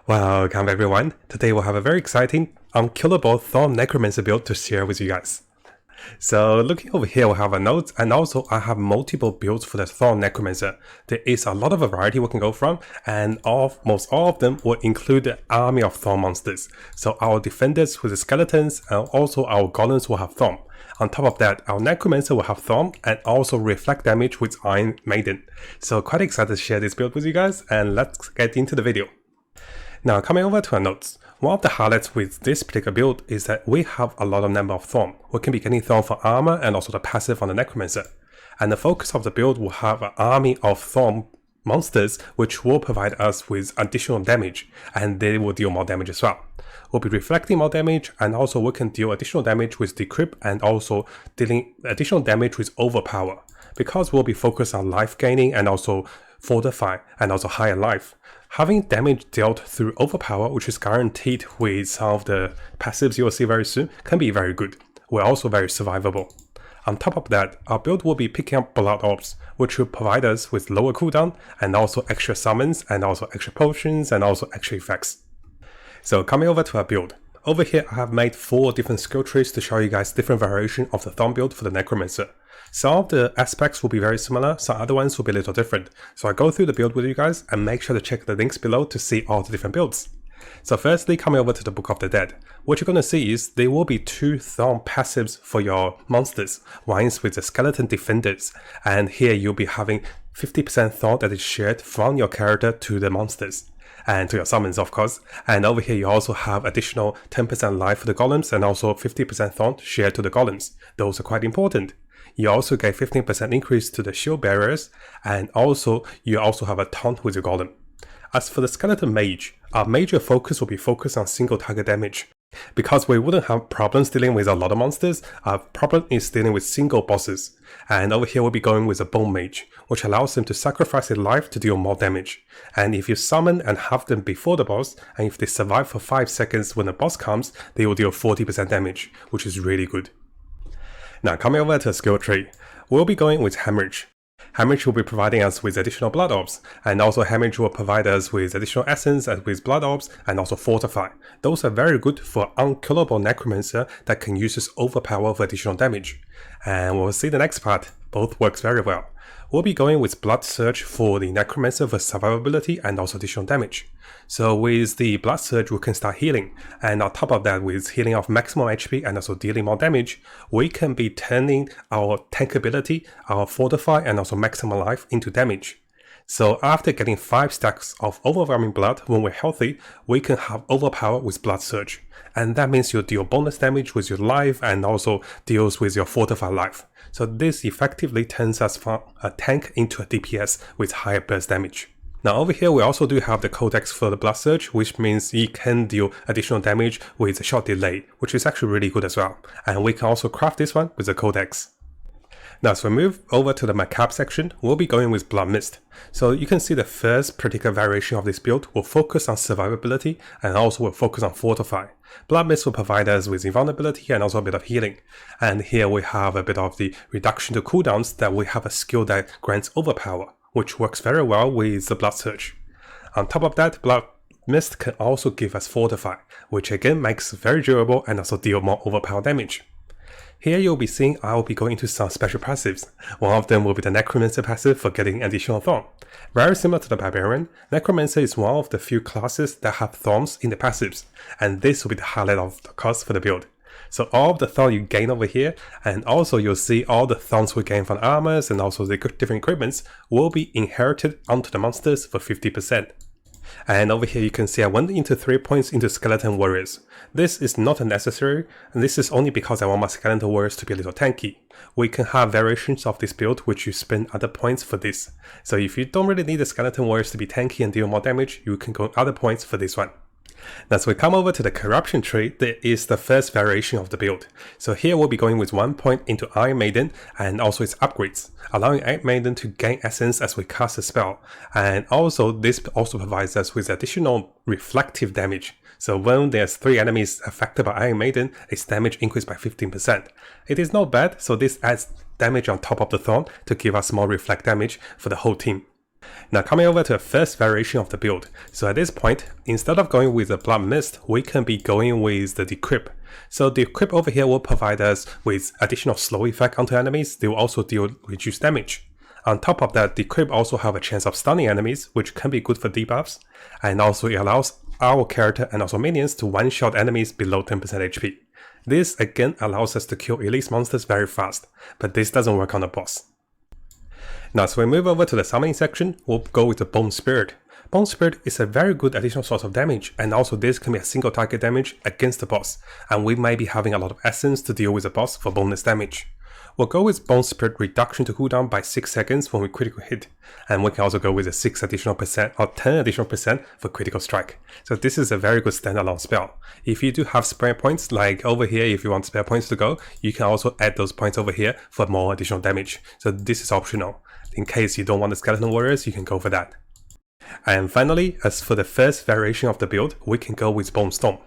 Welcome everyone. Today we'll have a very exciting, unkillable Thorn Necromancer build to share with you guys. So looking over here, we have a note, and also I have multiple builds for the Thorn Necromancer. There is a lot of variety we can go from, and almost all of them will include the army of Thorn monsters. So our defenders with the skeletons, and also our golems will have Thorn. On top of that, our Necromancer will have Thorn and also reflect damage with Iron Maiden. So quite excited to share this build with you guys, and let's get into the video. Now coming over to our notes, one of the highlights with this particular build is that we have a lot of number of Thorn. We can be getting Thorn for armor and also the passive on the Necromancer. And the focus of the build will have an army of Thorn monsters which will provide us with additional damage, and they will deal more damage as well. We'll be reflecting more damage, and also we can deal additional damage with Decrypt and also dealing additional damage with Overpower, because we'll be focused on life gaining and also Fortify and also higher life. Having damage dealt through Overpower, which is guaranteed with some of the passives you will see very soon, can be very good. We're also very survivable. On top of that, our build will be picking up Blood Orbs, which will provide us with lower cooldown and also extra summons and also extra potions and also extra effects. So coming over to our build. Over here I have made 4 different skill trees to show you guys different variation of the Thorn build for the Necromancer. Some of the aspects will be very similar, some other ones will be a little different. So I go through the build with you guys and make sure to check the links below to see all the different builds. So firstly, coming over to the Book of the Dead, what you're going to see is there will be 2 Thorn passives for your monsters. One is with the Skeleton Defenders, and here you'll be having 50% Thorn that is shared from your character to the monsters. And to your summons, of course. And over here you also have additional 10% life for the golems and also 50% Thorn shared to the golems. Those are quite important. You also get 15% increase to the shield barriers, and also you also have a taunt with your golem. As for the skeleton mage, our major focus will be focused on single target damage. Because we wouldn't have problems dealing with a lot of monsters, our problem is dealing with single bosses. And over here we'll be going with a bone mage, which allows them to sacrifice their life to deal more damage. And if you summon and have them before the boss, and if they survive for 5 seconds when the boss comes, they will deal 40% damage, which is really good. Now coming over to a skill tree, we'll be going with Hemorrhage. Hemorrhage will be providing us with additional Blood Orbs, and also Hemorrhage will provide us with additional Essence and with Blood Orbs and also Fortify. Those are very good for unkillable Necromancer that can use his Overpower for additional damage. And we'll see the next part, both works very well. We'll be going with Blood Surge for the Necromancer for survivability and also additional damage. So with the Blood Surge we can start healing, and on top of that with healing of maximum HP and also dealing more damage, we can be turning our tank ability, our Fortify and also maximum life into damage. So after getting 5 stacks of Overwhelming Blood when we're healthy, we can have Overpower with Blood Surge. And that means you'll deal bonus damage with your life and also deals with your Fortify life. So this effectively turns us from a tank into a DPS with higher burst damage. Now over here we also do have the Codex for the Blood Surge, which means you can deal additional damage with a short delay, which is actually really good as well. And we can also craft this one with the Codex. Now as we move over to the Macabre section, we'll be going with Blood Mist. So you can see the first particular variation of this build will focus on survivability and also will focus on Fortify. Blood Mist will provide us with invulnerability and also a bit of healing. And here we have a bit of the reduction to cooldowns that we have a skill that grants Overpower, which works very well with the Blood Surge. On top of that, Blood Mist can also give us Fortify, which again makes it very durable and also deal more Overpower damage. Here you'll be seeing I will be going into some special passives. One of them will be the Necromancer passive for getting additional Thorn. Very similar to the Barbarian, Necromancer is one of the few classes that have Thorns in the passives, and this will be the highlight of the cost for the build. So all of the Thorn you gain over here, and also you'll see all the Thorns we gain from armors and also the different equipments will be inherited onto the monsters for 50%. And over here you can see I went into 3 points into Skeleton Warriors. This is not necessary, and this is only because I want my Skeleton Warriors to be a little tanky. We can have variations of this build which you spend other points for this. So if you don't really need the Skeleton Warriors to be tanky and deal more damage, you can go other points for this one. Now as we come over to the Corruption tree, there is the first variation of the build. So here we'll be going with 1 point into Iron Maiden and also its upgrades, allowing Iron Maiden to gain essence as we cast a spell. And also this also provides us with additional reflective damage. So when there's 3 enemies affected by Iron Maiden, its damage increased by 15%. It is not bad, so this adds damage on top of the Thorn to give us more reflect damage for the whole team. Now coming over to the first variation of the build. So at this point, instead of going with the Blood Mist, we can be going with the Decrypt. So the Decrypt over here will provide us with additional slow effect onto enemies. They will also deal reduced damage. On top of that, Decrypt also have a chance of stunning enemies, which can be good for debuffs. And also it allows our character and also minions to one-shot enemies below 10% HP. This again allows us to kill elite monsters very fast, but this doesn't work on the boss. Now, so we move over to the summoning section, we'll go with the Bone Spirit. Bone Spirit is a very good additional source of damage, and also this can be a single target damage against the boss, and we might be having a lot of essence to deal with the boss for bonus damage. We'll go with Bone Spirit reduction to cooldown by 6 seconds when we critical hit, and we can also go with a 6 additional percent or 10 additional percent for critical strike. So this is a very good standalone spell. If you do have spare points, like over here, if you want spare points to go, you can also add those points over here for more additional damage. So this is optional. In case you don't want the Skeleton Warriors, you can go for that. And finally, as for the first variation of the build, we can go with Bone Storm.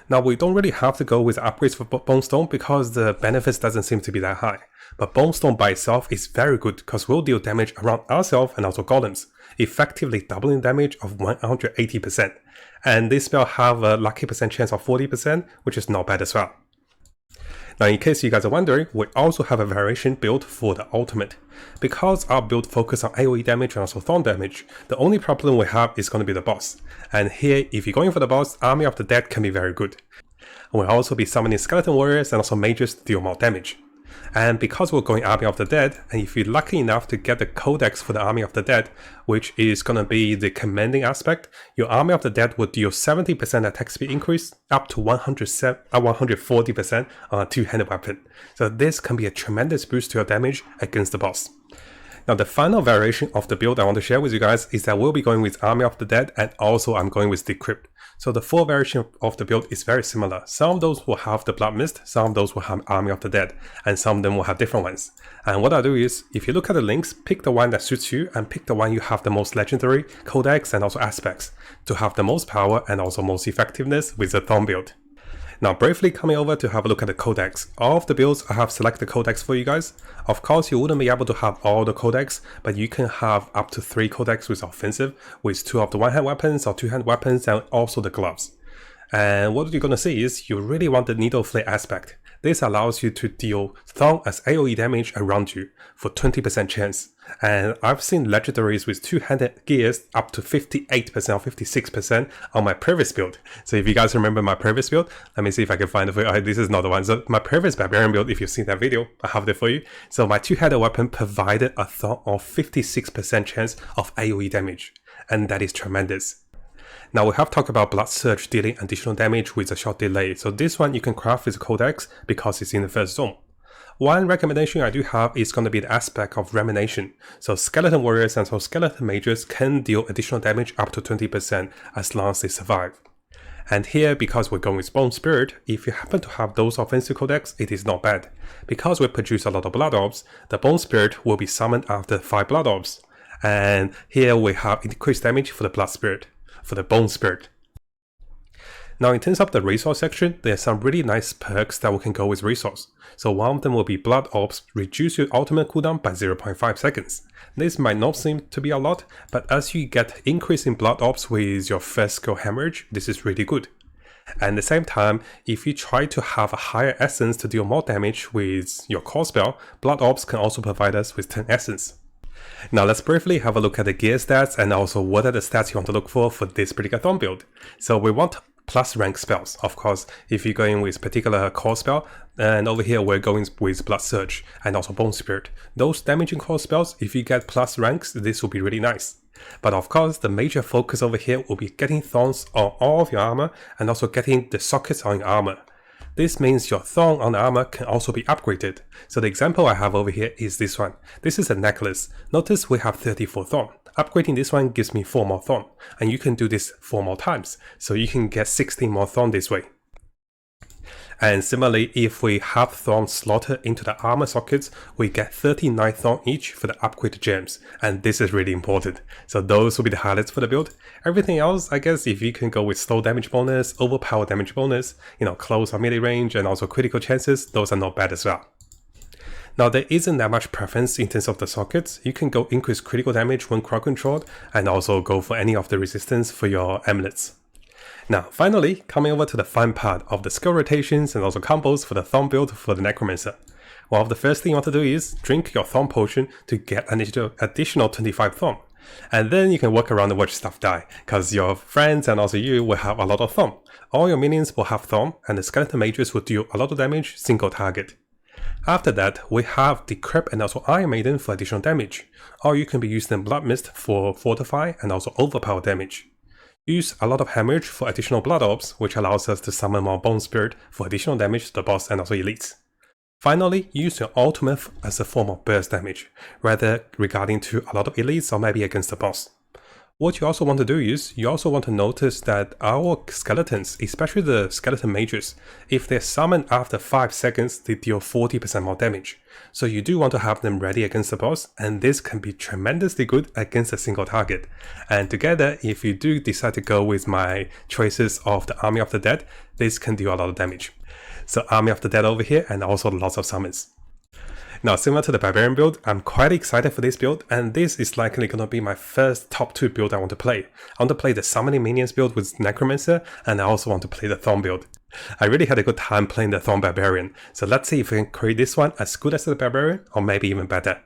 Now we don't really have to go with upgrades for Bone Storm because the benefits doesn't seem to be that high. But Bone Storm by itself is very good because we'll deal damage around ourselves and also golems, effectively doubling damage of 180%. And this spell have a lucky percent chance of 40%, which is not bad as well. Now in case you guys are wondering, we also have a variation build for the ultimate. Because our build focuses on AoE damage and also Thorn damage, the only problem we have is going to be the boss. And here, if you're going for the boss, Army of the Dead can be very good. And we'll also be summoning Skeleton Warriors and also Mages to deal more damage. And because we're going Army of the Dead, and if you're lucky enough to get the Codex for the Army of the Dead, which is going to be the commanding aspect, your Army of the Dead will deal 70% attack speed increase up to 140% on a two-handed weapon. So this can be a tremendous boost to your damage against the boss. Now the final variation of the build I want to share with you guys is that we'll be going with Army of the Dead, and also I'm going with Decrypt. So the full variation of the build is very similar. Some of those will have the Blood Mist, some of those will have Army of the Dead, and some of them will have different ones. And what I'll do is, if you look at the links, pick the one that suits you and pick the one you have the most legendary, codex and also aspects to have the most power and also most effectiveness with the Thorn build. Now briefly coming over to have a look at the codex. All of the builds I have selected the codex for you guys. Of course you wouldn't be able to have all the codex, but you can have up to 3 codex with offensive, with 2 of the one-hand weapons or two-hand weapons and also the gloves. And what you're going to see is you really want the Needle Flare aspect. This allows you to deal Thorn as AoE damage around you for 20% chance. And I've seen legendaries with two-handed gears up to 58% or 56% on my previous build. So if you guys remember my previous build, let me see if I can find it for you. This is not the one. So my previous Barbarian build, if you've seen that video, I have it for you. So my two-handed weapon provided a Thorn of 56% chance of AoE damage. And that is tremendous. Now we have talked about Blood Surge dealing additional damage with a short delay. So this one you can craft with Codex because it's in the first zone. One recommendation I do have is going to be the aspect of Remination. So Skeleton Warriors and so Skeleton Mages can deal additional damage up to 20% as long as they survive. And here, because we're going with Bone Spirit, if you happen to have those offensive codex, it is not bad. Because we produce a lot of Blood Orbs, the Bone Spirit will be summoned after 5 Blood Orbs. And here we have increased damage for the Blood Spirit, for the Bone Spirit. Now in terms of the resource section, there are some really nice perks that we can go with resource. So one of them will be Blood Orbs reduce your ultimate cooldown by 0.5 seconds. This might not seem to be a lot, but as you get increase in Blood Orbs with your first skill Hemorrhage, this is really good. And at the same time, if you try to have a higher essence to deal more damage with your core spell, Blood Orbs can also provide us with 10 essence. Now let's briefly have a look at the gear stats and also what are the stats you want to look for this particular Thorn build. So we want plus rank spells, of course, if you're going with particular core spell, and over here we're going with Blood Surge and also Bone Spirit. Those damaging core spells, if you get plus ranks, this will be really nice. But of course, the major focus over here will be getting Thorns on all of your armor and also getting the sockets on your armor. This means your Thorn on the armor can also be upgraded. So the example I have over here is this one. This is a necklace. Notice we have 34 Thorn. Upgrading this one gives me 4 more Thorn. And you can do this 4 more times. So you can get 16 more Thorn this way. And similarly, if we have Thorn slotted into the armor sockets, we get 39 Thorn each for the upgraded gems. And this is really important. So those will be the highlights for the build. Everything else, I guess, if you can go with slow damage bonus, overpower damage bonus, close or melee range, and also critical chances, those are not bad as well. Now there isn't that much preference in terms of the sockets. You can go increase critical damage when crowd controlled and also go for any of the resistance for your amulets. Now finally, coming over to the fun part of the skill rotations and also combos for the Thorn build for the Necromancer. Well, the first thing you want to do is drink your Thorn potion to get an additional 25 Thorn. And then you can work around and watch stuff die, because your friends and also you will have a lot of Thorn. All your minions will have Thorn, and the skeleton mages will deal a lot of damage single target. After that, we have the Crep and also Iron Maiden for additional damage, or you can be using Blood Mist for Fortify and also Overpower damage. Use a lot of Hemorrhage for additional Blood Orbs, which allows us to summon more Bone Spirit for additional damage to the boss and also elites. Finally, use your ultimate as a form of burst damage, whether regarding to a lot of elites or maybe against the boss. What you also want to do is, you also want to notice that our skeletons, especially the skeleton mages, if they're summoned after 5 seconds, they deal 40% more damage. So you do want to have them ready against the boss, and this can be tremendously good against a single target. And together, if you do decide to go with my choices of the Army of the Dead, this can do a lot of damage. So Army of the Dead over here, and also lots of summons. Now, similar to the Barbarian build, I'm quite excited for this build, and this is likely going to be my first top 2 build I want to play. I want to play the Summoning Minions build with Necromancer, and I also want to play the Thorn build. I really had a good time playing the Thorn Barbarian, so let's see if we can create this one as good as the Barbarian, or maybe even better.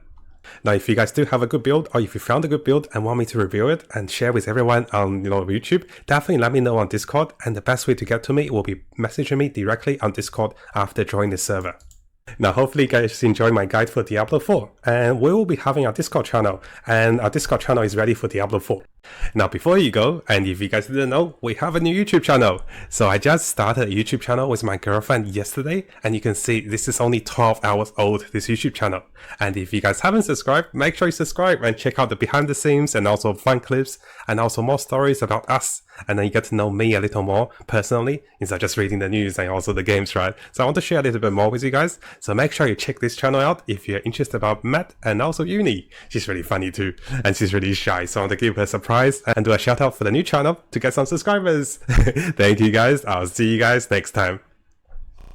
Now, if you guys do have a good build, or if you found a good build and want me to review it and share with everyone on YouTube, definitely let me know on Discord, and the best way to get to me will be messaging me directly on Discord after joining the server. Now, hopefully you guys enjoy my guide for Diablo 4, and we will be having our Discord channel, and our Discord channel is ready for Diablo 4. Now, before you go, and if you guys didn't know, we have a new YouTube channel. So I just started a YouTube channel with my girlfriend yesterday, and you can see this is only 12 hours old, this YouTube channel. And if you guys haven't subscribed, make sure you subscribe and check out the behind the scenes and also fun clips and also more stories about us. And then you get to know me a little more personally instead of just reading the news and also the games, right? So I want to share a little bit more with you guys. So make sure you check this channel out if you're interested about Matt and also Uni. She's really funny too, and she's really shy. So I want to give her a surprise and do a shout out for the new channel to get some subscribers. Thank you guys. I'll see you guys next time.